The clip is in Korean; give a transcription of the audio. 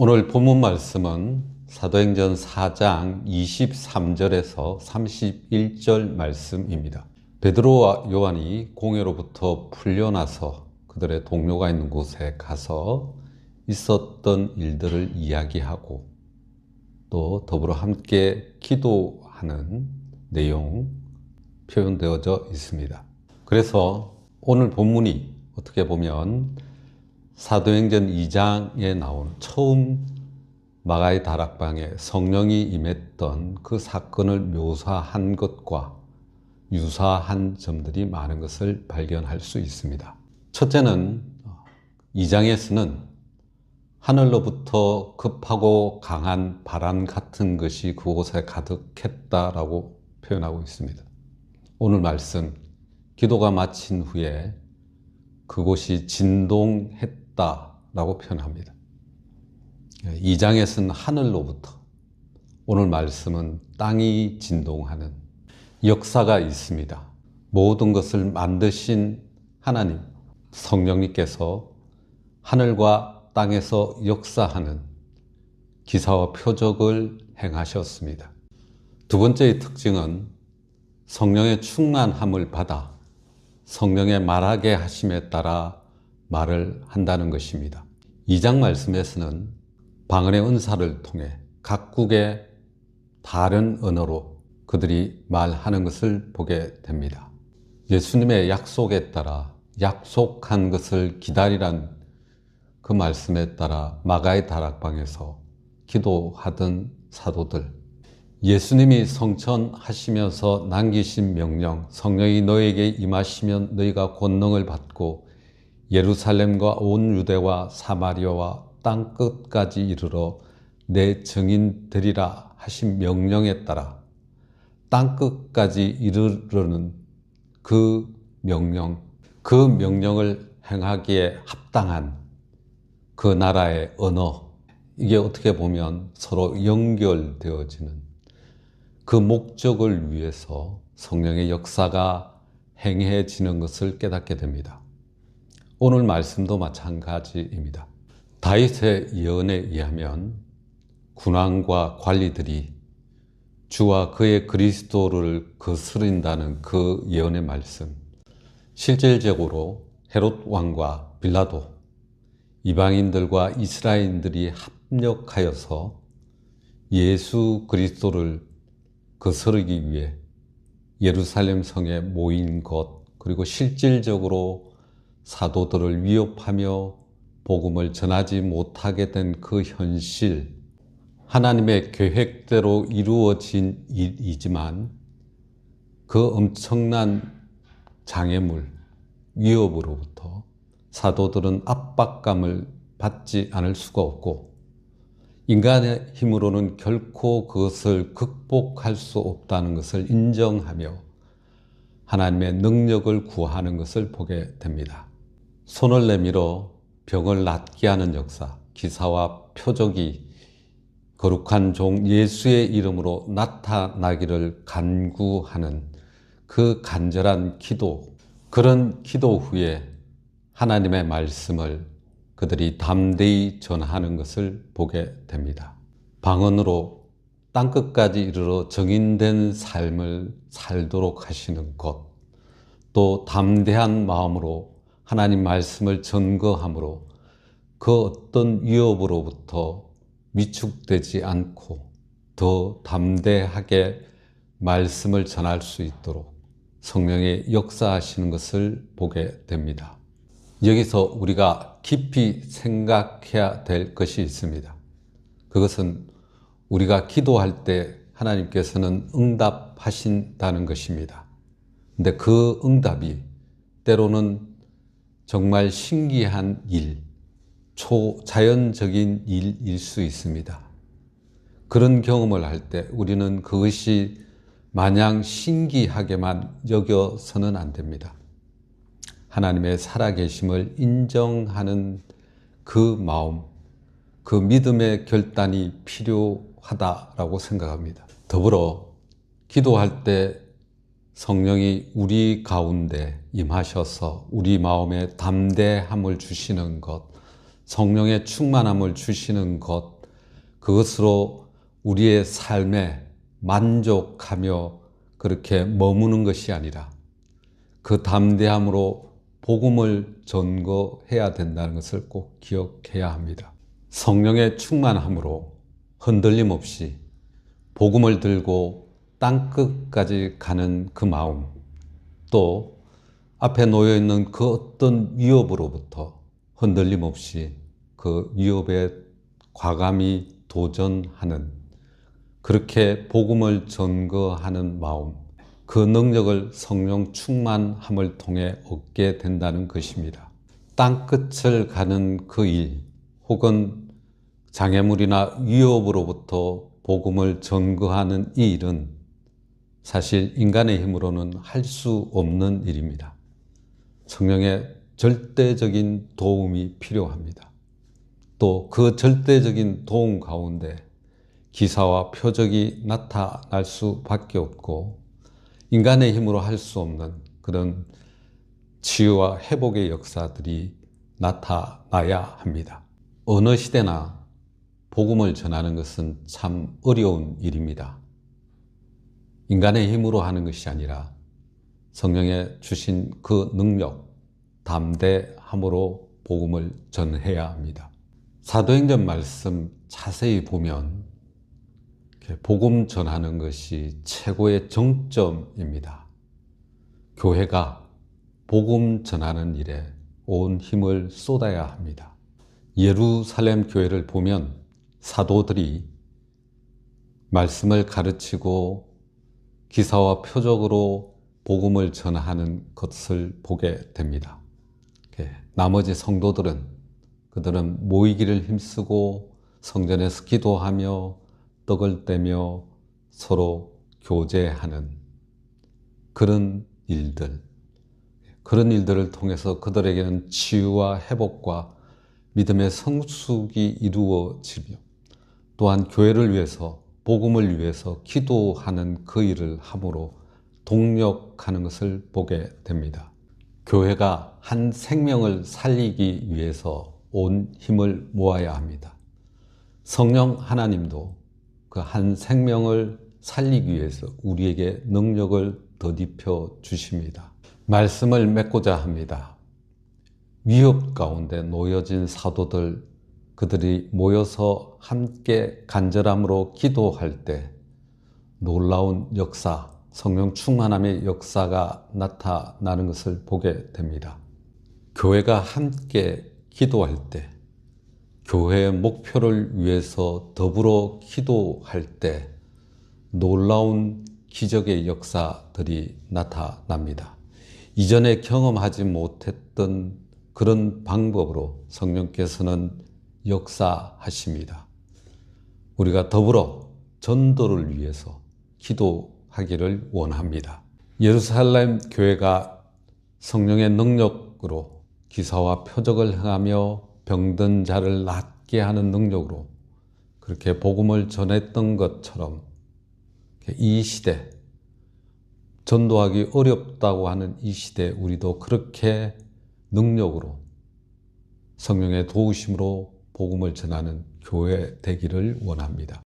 오늘 본문 말씀은 사도행전 4장 23절에서 31절 말씀입니다. 베드로와 요한이 공회로부터 풀려나서 그들의 동료가 있는 곳에 가서 있었던 일들을 이야기하고 또 더불어 함께 기도하는 내용 표현되어져 있습니다. 그래서 오늘 본문이 어떻게 보면 사도행전 2장에 나온 처음 마가의 다락방에 성령이 임했던 그 사건을 묘사한 것과 유사한 점들이 많은 것을 발견할 수 있습니다. 첫째는 2장에서는 하늘로부터 급하고 강한 바람 같은 것이 그곳에 가득했다라고 표현하고 있습니다. 오늘 말씀, 기도가 마친 후에 그곳이 진동했다라고 표현합니다. 2장에서는 하늘로부터, 오늘 말씀은 땅이 진동하는 역사가 있습니다. 모든 것을 만드신 하나님, 성령님께서 하늘과 땅에서 역사하는 기사와 표적을 행하셨습니다. 두 번째의 특징은 성령의 충만함을 받아 성령의 말하게 하심에 따라 말을 한다는 것입니다. 2장 말씀에서는 방언의 은사를 통해 각국의 다른 언어로 그들이 말하는 것을 보게 됩니다. 예수님의 약속에 따라 약속한 것을 기다리란 그 말씀에 따라 마가의 다락방에서 기도하던 사도들, 예수님이 성천하시면서 남기신 명령, 성령이 너에게 임하시면 너희가 권능을 받고 예루살렘과 온 유대와 사마리아와 땅 끝까지 이르러 내 증인 되리라 하신 명령에 따라 땅 끝까지 이르르는 그 명령을 행하기에 합당한 그 나라의 언어, 이게 어떻게 보면 서로 연결되어지는 그 목적을 위해서 성령의 역사가 행해지는 것을 깨닫게 됩니다. 오늘 말씀도 마찬가지입니다. 다윗의 예언에 의하면 군왕과 관리들이 주와 그의 그리스도를 거스른다는 그 예언의 말씀, 실질적으로 헤롯 왕과 빌라도, 이방인들과 이스라엘인들이 합력하여서 예수 그리스도를 거스르기 위해 예루살렘 성에 모인 것, 그리고 실질적으로 사도들을 위협하며 복음을 전하지 못하게 된 그 현실, 하나님의 계획대로 이루어진 일이지만 그 엄청난 장애물, 위협으로부터 사도들은 압박감을 받지 않을 수가 없고 인간의 힘으로는 결코 그것을 극복할 수 없다는 것을 인정하며 하나님의 능력을 구하는 것을 보게 됩니다. 손을 내밀어 병을 낫게 하는 역사, 기사와 표적이 거룩한 종 예수의 이름으로 나타나기를 간구하는 그 간절한 기도, 그런 기도 후에 하나님의 말씀을 그들이 담대히 전하는 것을 보게 됩니다. 방언으로 땅끝까지 이르러 정인된 삶을 살도록 하시는 것, 또 담대한 마음으로 하나님 말씀을 전거함으로 그 어떤 위협으로부터 위축되지 않고 더 담대하게 말씀을 전할 수 있도록 성령의 역사하시는 것을 보게 됩니다. 여기서 우리가 깊이 생각해야 될 것이 있습니다. 그것은 우리가 기도할 때 하나님께서는 응답하신다는 것입니다. 근데 그 응답이 때로는 정말 신기한 일, 초자연적인 일일 수 있습니다. 그런 경험을 할 때 우리는 그것이 마냥 신기하게만 여겨서는 안 됩니다. 하나님의 살아계심을 인정하는 그 마음, 그 믿음의 결단이 필요하다라고 생각합니다. 더불어 기도할 때 성령이 우리 가운데 임하셔서 우리 마음에 담대함을 주시는 것, 성령의 충만함을 주시는 것, 그것으로 우리의 삶에 만족하며 그렇게 머무는 것이 아니라 그 담대함으로 복음을 전거해야 된다는 것을 꼭 기억해야 합니다. 성령의 충만함으로 흔들림 없이 복음을 들고 땅끝까지 가는 그 마음, 또 앞에 놓여있는 그 어떤 위협으로부터 흔들림 없이 그 위협에 과감히 도전하는, 그렇게 복음을 전거하는 마음, 그 능력을 성령 충만함을 통해 얻게 된다는 것입니다. 땅끝을 가는 그 일, 혹은 장애물이나 위협으로부터 복음을 전거하는 이 일은 사실 인간의 힘으로는 할 수 없는 일입니다. 성령의 절대적인 도움이 필요합니다. 또 그 절대적인 도움 가운데 기사와 표적이 나타날 수밖에 없고 인간의 힘으로 할 수 없는 그런 치유와 회복의 역사들이 나타나야 합니다. 어느 시대나 복음을 전하는 것은 참 어려운 일입니다. 인간의 힘으로 하는 것이 아니라 성령의 주신 그 능력, 담대함으로 복음을 전해야 합니다. 사도행전 말씀 자세히 보면 복음 전하는 것이 최고의 정점입니다. 교회가 복음 전하는 일에 온 힘을 쏟아야 합니다. 예루살렘 교회를 보면 사도들이 말씀을 가르치고 기사와 표적으로 복음을 전하는 것을 보게 됩니다. 나머지 성도들은 그들은 모이기를 힘쓰고 성전에서 기도하며 떡을 떼며 서로 교제하는 그런 일들을 통해서 그들에게는 치유와 회복과 믿음의 성숙이 이루어지며 또한 교회를 위해서 복음을 위해서 기도하는 그 일을 함으로 동력하는 것을 보게 됩니다. 교회가 한 생명을 살리기 위해서 온 힘을 모아야 합니다. 성령 하나님도 그 한 생명을 살리기 위해서 우리에게 능력을 덧입혀 주십니다. 말씀을 맺고자 합니다. 위협 가운데 놓여진 사도들, 그들이 모여서 함께 간절함으로 기도할 때 놀라운 역사, 성령 충만함의 역사가 나타나는 것을 보게 됩니다. 교회가 함께 기도할 때, 교회의 목표를 위해서 더불어 기도할 때 놀라운 기적의 역사들이 나타납니다. 이전에 경험하지 못했던 그런 방법으로 성령께서는 역사하십니다. 우리가 더불어 전도를 위해서 기도하기를 원합니다. 예루살렘 교회가 성령의 능력으로 기사와 표적을 행하며 병든 자를 낫게 하는 능력으로 그렇게 복음을 전했던 것처럼 이 시대, 전도하기 어렵다고 하는 이 시대 우리도 그렇게 능력으로 성령의 도우심으로 복음을 전하는 교회 되기를 원합니다.